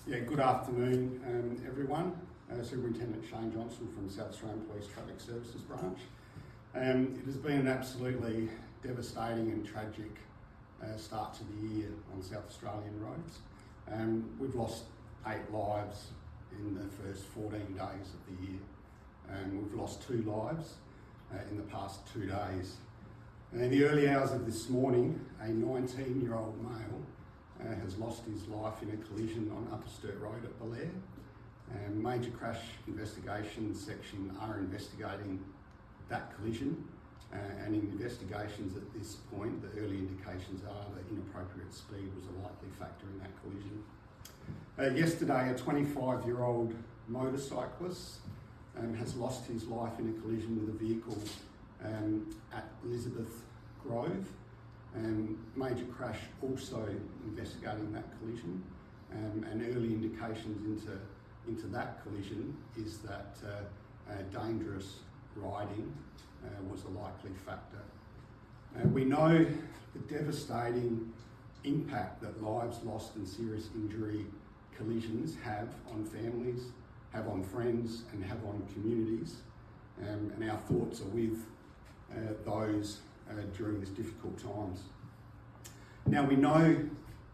Good afternoon, everyone. Superintendent Shane Johnson from South Australian Police Traffic Services Branch. It has been an absolutely devastating and tragic start to the year on South Australian roads. We've lost 8 lives in the first 14 days of the year. We've lost 2 lives in the past 2 days. In the early hours of this morning, a 19-year-old male has lost his life in a collision on Upper Sturt Road at Belair. Major Crash Investigation Section are investigating that collision, and in investigations at this point, the early indications are that inappropriate speed was a likely factor in that collision. Yesterday, a 25-year-old motorcyclist has lost his life in a collision with a vehicle at Elizabeth Grove. Major Crash also investigating that collision, and early indications into that collision is that dangerous riding was a likely factor. We know the devastating impact that lives lost and serious injury collisions have on families, have on friends, and have on communities, and our thoughts are with those during these difficult times. Now, we know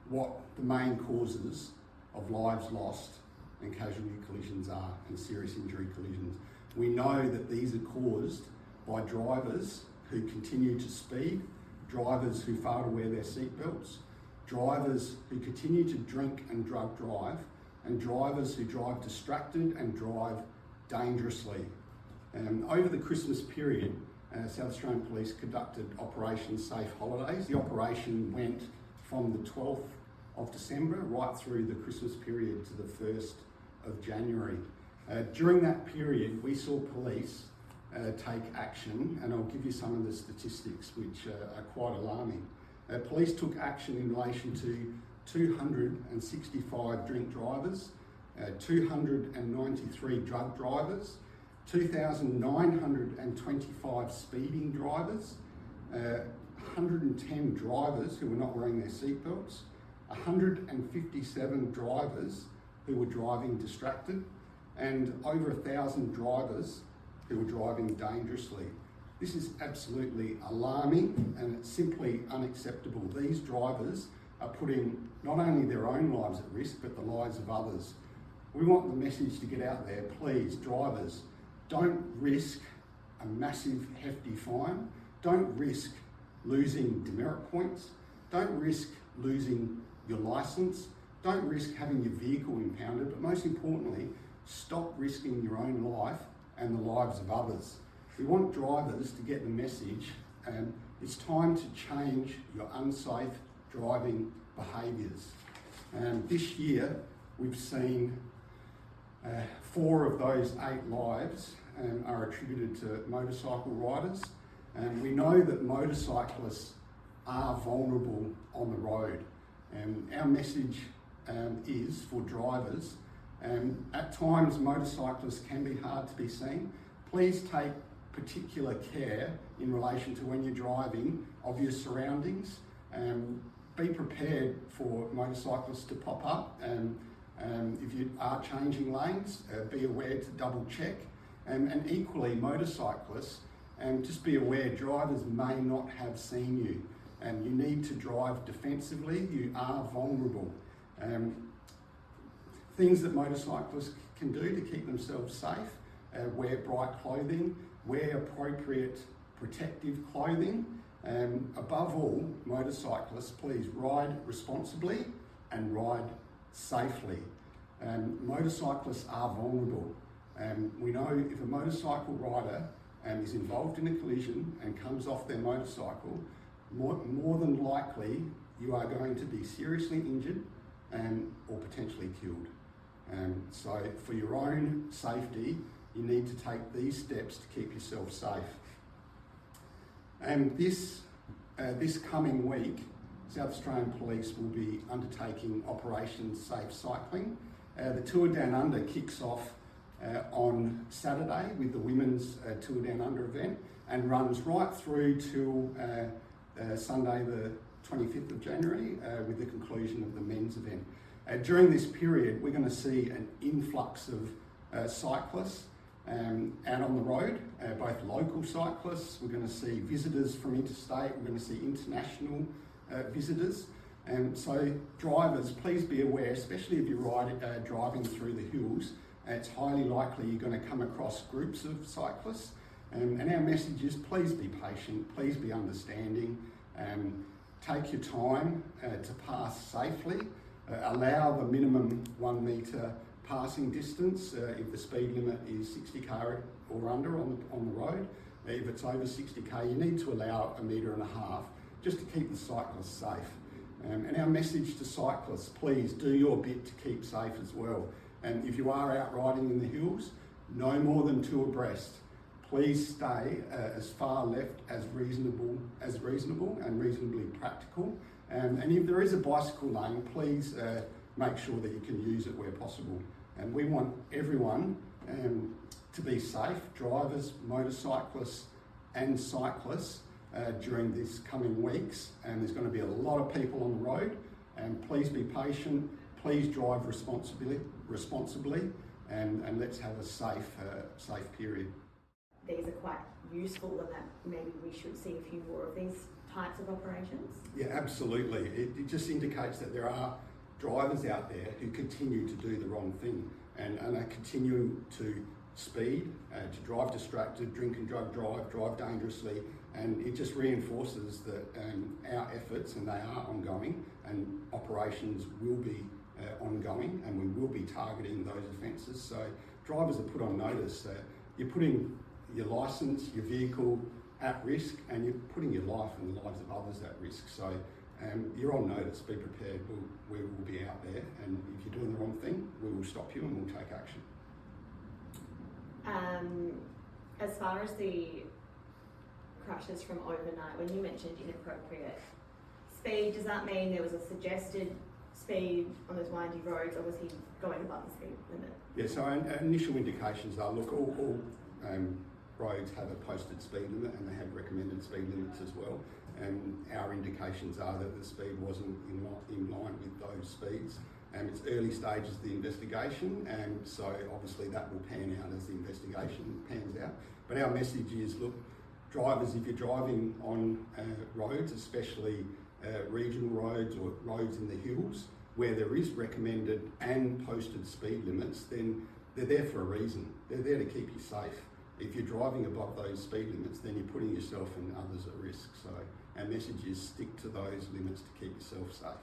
what the main causes of lives lost and casualty collisions are, and serious injury collisions. We know that these are caused by drivers who continue to speed, drivers who fail to wear their seatbelts, drivers who continue to drink and drug drive, and drivers who drive distracted and drive dangerously. Over the Christmas period, South Australian Police conducted Operation Safe Holidays. The operation went from the 12th of December right through the Christmas period to the 1st of January. During that period, we saw police take action, and I'll give you some of the statistics which are quite alarming. Police took action in relation to 265 drink drivers, 293 drug drivers, 2,925 speeding drivers, 110 drivers who were not wearing their seatbelts, 157 drivers who were driving distracted, and over 1,000 drivers who were driving dangerously. This is absolutely alarming, and it's simply unacceptable. These drivers are putting not only their own lives at risk, but the lives of others. We want the message to get out there. Please, drivers, don't risk a massive, hefty fine. Don't risk losing demerit points. Don't risk losing your licence. Don't risk having your vehicle impounded, but most importantly, stop risking your own life and the lives of others. We want drivers to get the message, and it's time to change your unsafe driving behaviours. This year, we've seen 4 of those 8 lives are attributed to motorcycle riders. We know that motorcyclists are vulnerable on the road. Our message is for drivers. At times, motorcyclists can be hard to be seen. Please take particular care in relation to when you're driving of your surroundings. Be prepared for motorcyclists to pop up. If you are changing lanes, be aware to double check. And equally, motorcyclists, just be aware drivers may not have seen you. You need to drive defensively. You are vulnerable. Things that motorcyclists can do to keep themselves safe: wear bright clothing, wear appropriate protective clothing. Above all, motorcyclists, please ride responsibly and ride safely. Motorcyclists are vulnerable. We know if a motorcycle rider is involved in a collision and comes off their motorcycle, more than likely you are going to be seriously injured or potentially killed. So for your own safety, you need to take these steps to keep yourself safe. And this coming week, South Australian Police will be undertaking Operation Safe Cycling. The Tour Down Under kicks off on Saturday with the Women's Tour Down Under event and runs right through till Sunday the 25th of January with the conclusion of the men's event. During this period, we're going to see an influx of cyclists out on the road, both local cyclists. We're going to see visitors from interstate. We're going to see international visitors. So drivers, please be aware, especially if you're driving through the hills, it's highly likely you're going to come across groups of cyclists. And our message is please be patient, please be understanding, take your time to pass safely, allow the minimum 1 metre passing distance if the speed limit is 60k or under on the road. If it's over 60k, you need to allow 1.5 metres just to keep the cyclists safe. And our message to cyclists, please do your bit to keep safe as well. And if you are out riding in the hills, no more than 2 abreast. Please stay as far left as reasonable and reasonably practical. And if there is a bicycle lane, please make sure that you can use it where possible. And we want everyone to be safe, drivers, motorcyclists and cyclists during these coming weeks. And there's going to be a lot of people on the road. And please be patient, please drive responsibly, and let's have a safe period. These are quite useful, and that maybe we should see a few more of these types of operations? Yeah, absolutely. It just indicates that there are drivers out there who continue to do the wrong thing and are continuing to speed, to drive distracted, drink and drug drive dangerously, and it just reinforces that our efforts, and they are ongoing, and operations will be ongoing, and we will be targeting those offences. So drivers are put on notice that you're putting your licence, your vehicle at risk, and you're putting your life and the lives of others at risk. So you're on notice, be prepared, we will be out there, and if you're doing the wrong thing, we will stop you and we'll take action. As far as the crashes from overnight, when you mentioned inappropriate speed, does that mean there was a suggested speed on those windy roads, or was he going above the speed limit? Yeah, so our initial indications are, look, all roads have a posted speed limit and they have recommended speed limits as well. And our indications are that the speed wasn't in line with those speeds. It's early stages of the investigation, and so obviously that will pan out as the investigation pans out. But our message is, look, drivers, if you're driving on roads, especially regional roads or roads in the hills, where there is recommended and posted speed limits, then they're there for a reason. They're there to keep you safe. If you're driving above those speed limits, then you're putting yourself and others at risk. So our message is stick to those limits to keep yourself safe.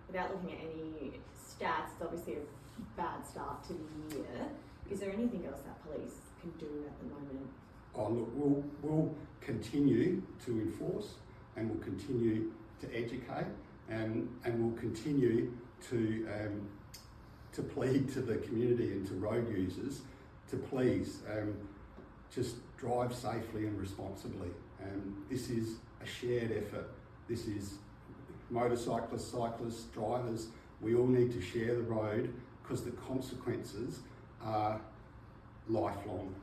Without looking at any stats, it's obviously a bad start to the year. Is there anything else that police can do at the moment? Oh, look, we'll continue to enforce, and we'll continue to educate, and we'll continue to plead to the community and to road users to please just drive safely and responsibly. This is a shared effort. This is motorcyclists, cyclists, drivers. We all need to share the road, because the consequences are lifelong.